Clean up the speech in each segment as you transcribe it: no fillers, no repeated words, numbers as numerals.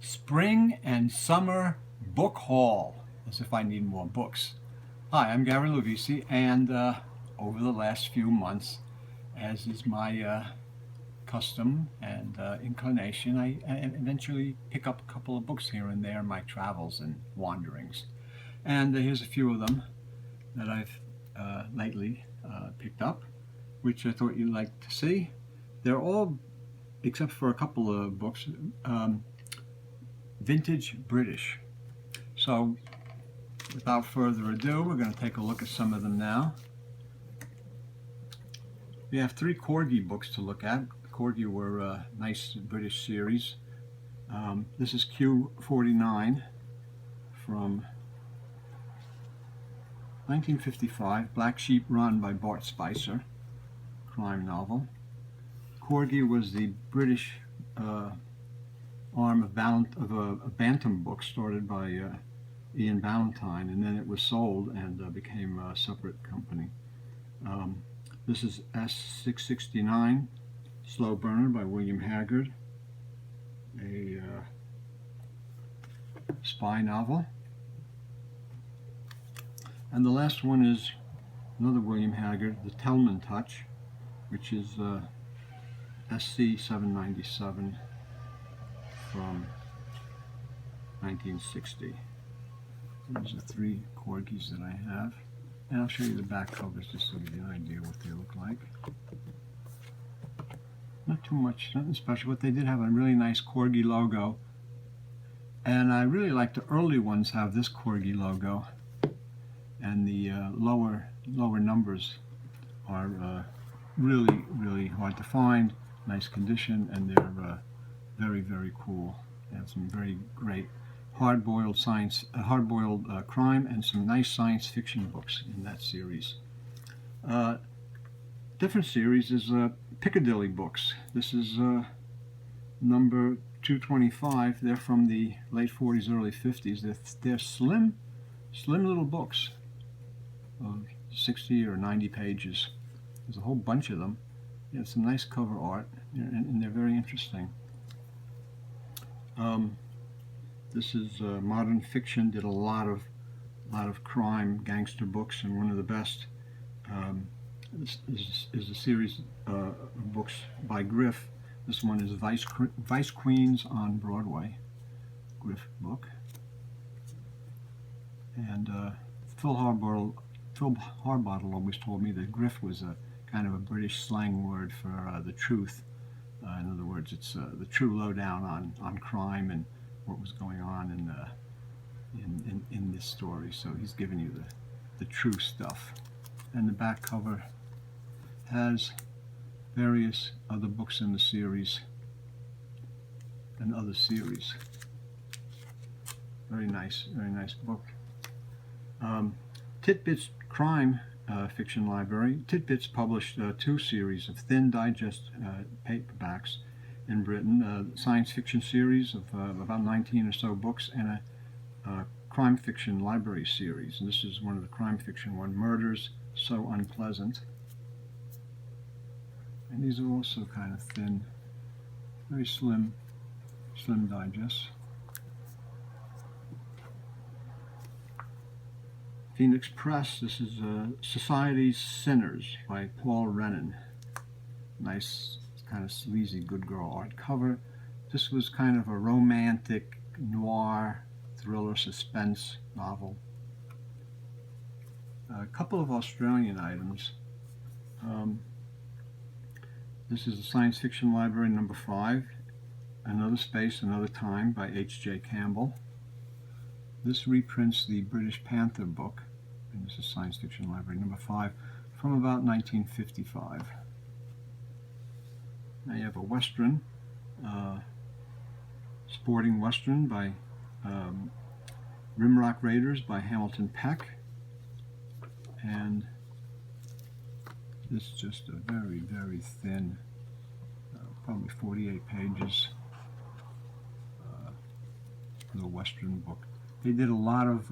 Spring and Summer Book Haul, as if I need more books. Hi, I'm Gary Lovisi, and over the last few months, as is my custom and inclination, I eventually pick up a couple of books here and there in my travels and wanderings. And here's a few of them that I've lately picked up, which I thought you'd like to see. They're all, except for a couple of books, vintage British. So without further ado, we're going to take a look at some of them now. We have three Corgi books to look at. Corgi were a nice British series. This is Q49 from 1955, Black Sheep Run by Bart Spicer, crime novel. Corgi was the British arm of a Bantam book started by Ian Ballantyne, and then it was sold and became a separate company. This is S669, Slow Burner by William Haggard, a spy novel. And the last one is another William Haggard, The Tellman Touch, which is SC797 from 1960. These are three Corgis that I have. And I'll show you the back covers just to give you an idea what they look like. Not too much, nothing special, but they did have a really nice Corgi logo. And I really like the early ones have this Corgi logo. And the lower numbers are really hard to find, nice condition, and they're very cool. They have some very great hard-boiled crime and some nice science fiction books in that series. Different series is Piccadilly books. This is number 225. They're from the late 40s, early 50s. They're slim little books of 60 or 90 pages. There's a whole bunch of them. They have some nice cover art, and they're very interesting. This is modern fiction. Did a lot of crime, gangster books, and one of the best. This is a series of books by Griff. This one is Vice Queens on Broadway, Griff book. And Phil Harbottle always told me that Griff was a kind of a British slang word for the truth. In other words, it's the true lowdown on crime and what was going on in this story. So he's giving you the true stuff. And the back cover has various other books in the series and other series. Very nice book. Titbits Crime Fiction Library. Titbits published two series of thin digest paperbacks in Britain, science fiction series of about 19 or so books, and a crime fiction library series. And this is one of the crime fiction one, Murders So Unpleasant. And these are also kind of thin, very slim digests. Phoenix Press, this is Society's Sinners by Paul Rennan. Nice, kind of sleazy good girl art cover. This was kind of a romantic noir thriller suspense novel. A couple of Australian items. This is the Science Fiction Library number 5, Another Space, Another Time by H.J. Campbell. This reprints the British Panther book, and this is Science Fiction Library number 5 from about 1955. Now you have a Western, sporting Western by Rimrock Raiders by Hamilton Peck, and this is just a very thin, probably 48 pages, little Western book. They did a lot of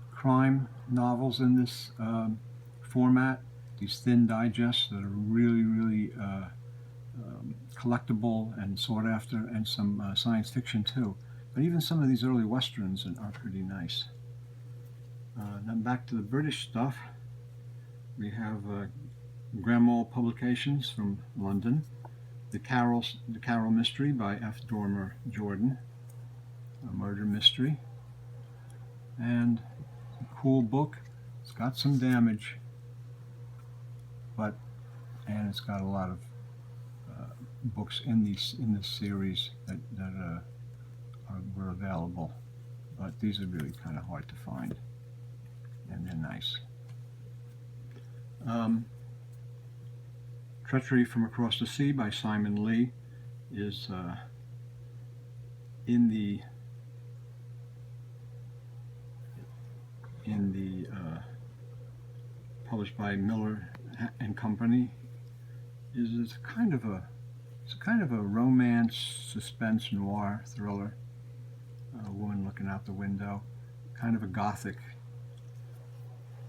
crime novels in this format, these thin digests that are really collectible and sought after, and some science fiction too. But even some of these early westerns are pretty nice. Then back to the British stuff. We have Grammall Publications from London. The Carroll Mystery by F. Dormer Jordan, a murder mystery. And a cool book. It's got some damage, and it's got a lot of books in this series that were available, but these are really kind of hard to find, and they're nice. Treachery from Across the Sea by Simon Lee is in the published by Miller and Company. It's kind of a romance, suspense, noir thriller. A woman looking out the window, kind of a gothic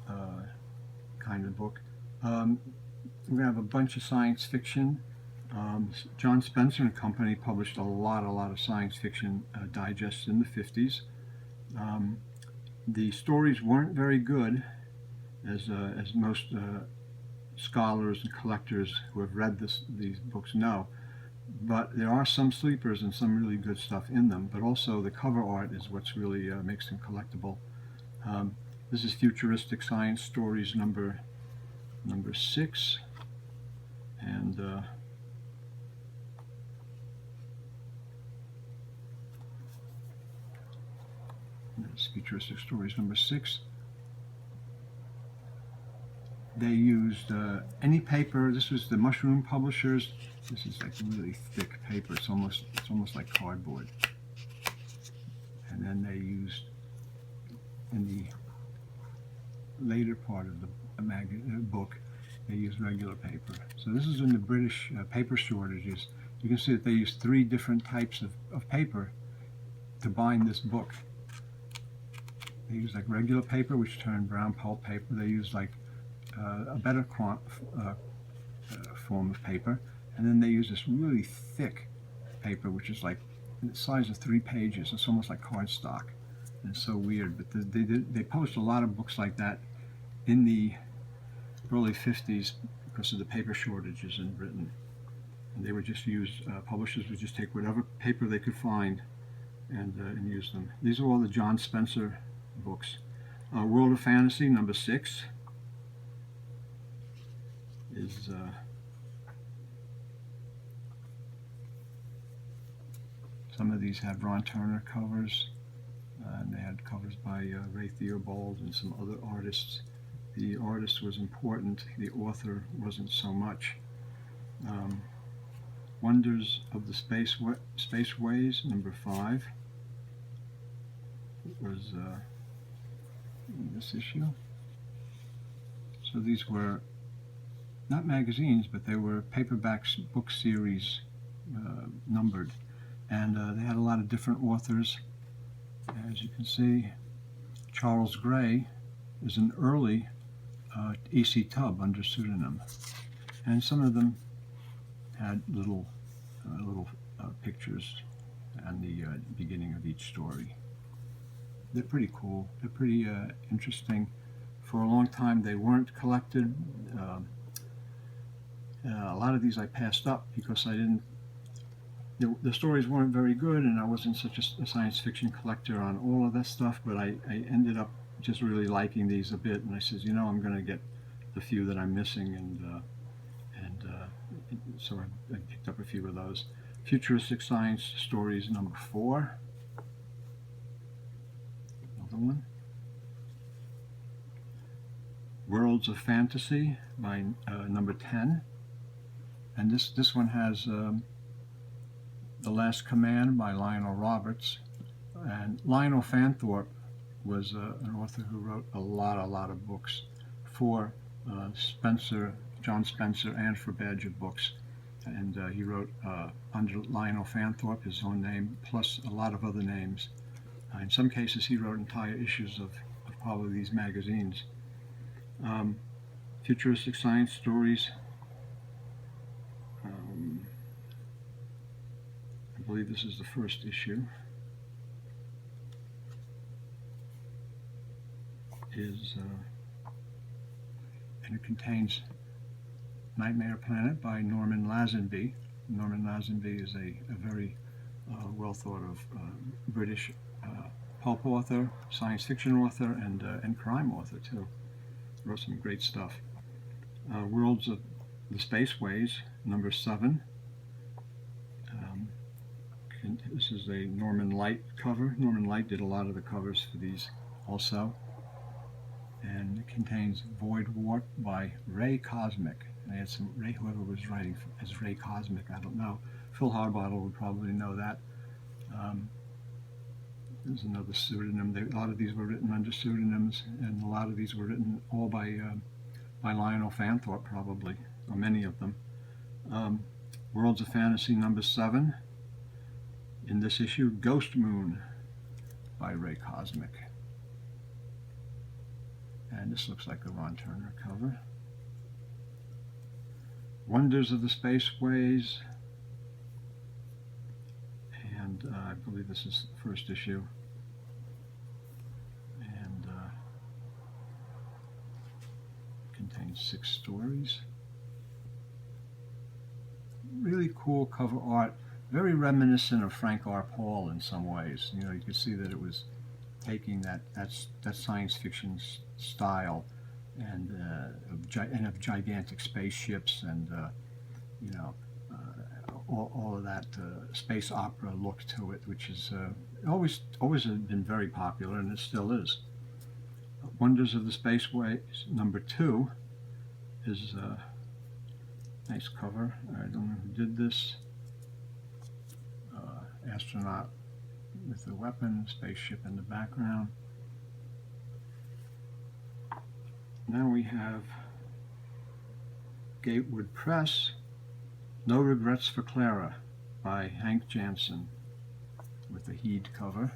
kind of book. We have a bunch of science fiction. John Spencer and Company published a lot of science fiction digests in the 50s. The stories weren't very good, as most scholars and collectors who have read these books know. But there are some sleepers and some really good stuff in them. But also the cover art is what's really makes them collectible. This is Futuristic Science Stories number 6, and that's Futuristic Stories number 6. They used any paper. This was the Mushroom Publishers. This is like really thick paper. It's almost like cardboard. And then they used, in the later part of the book, they used regular paper. So this is in the British paper shortages. You can see that they used 3 different types of paper to bind this book. They used like regular paper, which turned brown pulp paper. They used like a better form of paper, and then they use this really thick paper, which is like the size of 3 pages. It's almost like cardstock. And it's so weird, but they published a lot of books like that in the early 50s because of the paper shortages in Britain. And they would just use, publishers would just take whatever paper they could find and use them. These are all the John Spencer books. World of Fantasy number 6 is some of these have Ron Turner covers, and they had covers by Ray Theobald and some other artists. The artist was important, the author wasn't so much. Wonders of the Spaceways number 5 was in this issue. So these were not magazines, but they were Paperbacks book series, numbered, and they had a lot of different authors. As you can see, Charles Gray is an early E.C. Tubb under pseudonym, and some of them had little pictures at the beginning of each story. They're pretty cool. They're pretty interesting. For a long time, they weren't collected. A lot of these I passed up because I didn't. The stories weren't very good, and I wasn't such a science fiction collector on all of that stuff. But I ended up just really liking these a bit, and I said, you know, I'm going to get the few that I'm missing, and so I picked up a few of those. Futuristic Science Stories number 4. Another one. Worlds of Fantasy by number 10. And this one has The Last Command by Lionel Roberts. And Lionel Fanthorpe was an author who wrote a lot of books for John Spencer, and for Badger Books. And he wrote under Lionel Fanthorpe, his own name, plus a lot of other names. In some cases, he wrote entire issues of probably these magazines. Futuristic Science Stories. I believe this is the first issue. is, and it contains Nightmare Planet by Norman Lazenby. Norman Lazenby is a very well thought of British pulp author, science fiction author, and crime author too. Wrote some great stuff. Worlds of the Spaceways, number 7. This is a Norman Light cover. Norman Light did a lot of the covers for these also. And it contains Void Warp by Ray Cosmic. And I had some Ray, whoever was writing as Ray Cosmic, I don't know. Phil Harbottle would probably know that. There's another pseudonym. A lot of these were written under pseudonyms, and a lot of these were written all by Lionel Fanthorpe, probably, or many of them. Worlds of Fantasy, number 7. In this issue, Ghost Moon by Ray Cosmic. And this looks like a Ron Turner cover. Wonders of the Spaceways. And I believe this is the first issue. And contains 6 stories. Really cool cover art. Very reminiscent of Frank R. Paul in some ways. You know, you could see that it was taking that science fiction style and of gigantic spaceships and you know, all of that space opera look to it, which is always been very popular, and it still is. Wonders of the Spaceways, number 2, is a nice cover. I don't know who did this. Astronaut with a weapon, spaceship in the background. Now we have Gatewood Press, No Regrets for Clara by Hank Jansen with a Heed cover.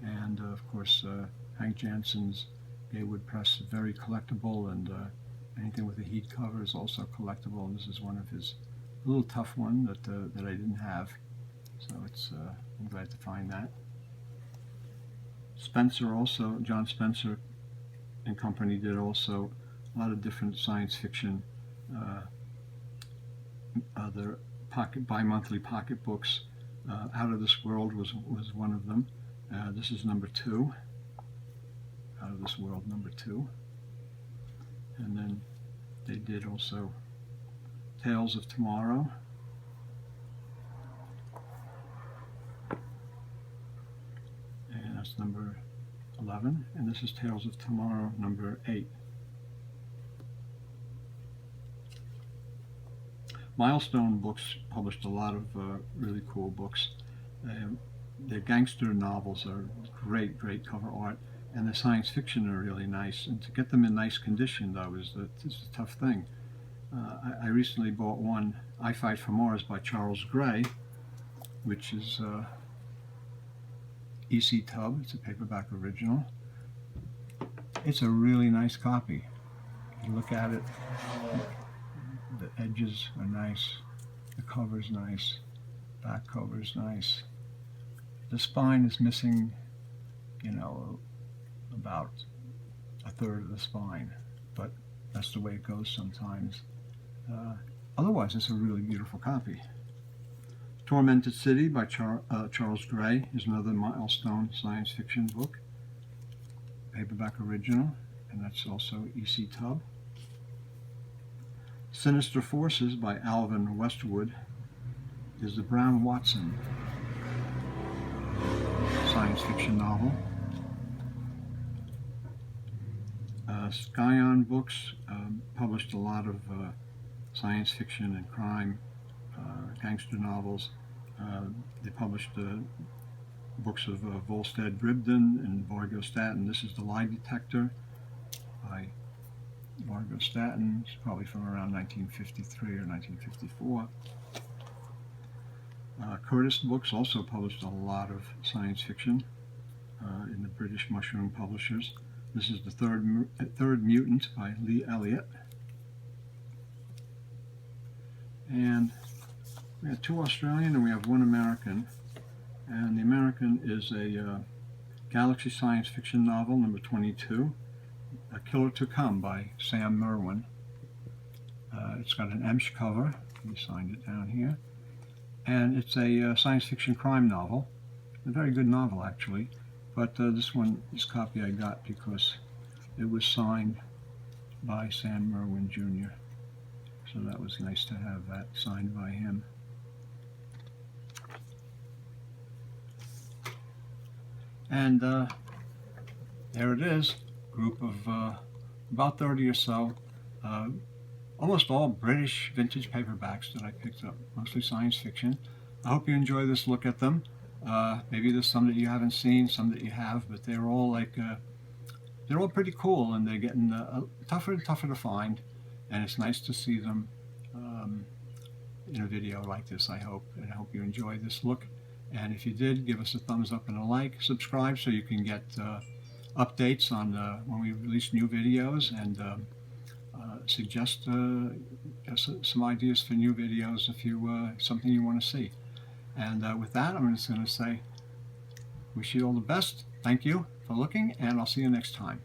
And of course Hank Jansen's Gatewood Press is very collectible, and anything with a Heed cover is also collectible, and this is one of his, a little tough one that I didn't have, so it's I'm glad to find that. Spencer also, John Spencer and company did also a lot of different science fiction, other bi-monthly pocket books. Out of This World was one of them. This is number 2. Out of This World, number 2. And then they did also Tales of Tomorrow. And that's number 11. And this is Tales of Tomorrow, number 8. Milestone Books published a lot of really cool books. Their gangster novels are great cover art, and the science fiction are really nice. And to get them in nice condition, though, is a tough thing. I recently bought one, I Fight for Mars by Charles Gray, which is EC Tub. It's a paperback original. It's a really nice copy. You look at it, the edges are nice, the cover's nice, back cover's nice. The spine is missing, you know, about a third of the spine, but that's the way it goes sometimes. Otherwise, it's a really beautiful copy. Tormented City by Charles Gray is another Milestone science fiction book, paperback original, and that's also EC Tub. Sinister Forces by Alvin Westwood is the Brown Watson science fiction novel. Scion Books published a lot of science fiction and crime, gangster novels. They published books of Volstead Bribden and Vargo Staten. This is The Lie Detector by Vargo Staten. It's probably from around 1953 or 1954. Curtis Books also published a lot of science fiction in the British Mushroom Publishers. This is The Third Mutant by Lee Elliott. And we have 2 Australian and we have 1 American. And the American is a Galaxy science fiction novel number 22, A Killer to Come by Sam Merwin. It's got an Emsh cover. We signed it down here. And it's a science fiction crime novel. A very good novel, actually. But this copy I got because it was signed by Sam Merwin Jr. So that was nice to have that signed by him. And there it is, group of about 30 or so, almost all British vintage paperbacks that I picked up, mostly science fiction. I hope you enjoy this look at them. Maybe there's some that you haven't seen, some that you have, but they're all they're all pretty cool, and they're getting tougher and tougher to find, and it's nice to see them in a video like this, I hope. And I hope you enjoy this look. And if you did, give us a thumbs up and a like, subscribe so you can get updates on when we release new videos, and suggest some ideas for new videos if you something you want to see. And with that, I'm just going to say, wish you all the best. Thank you for looking, and I'll see you next time.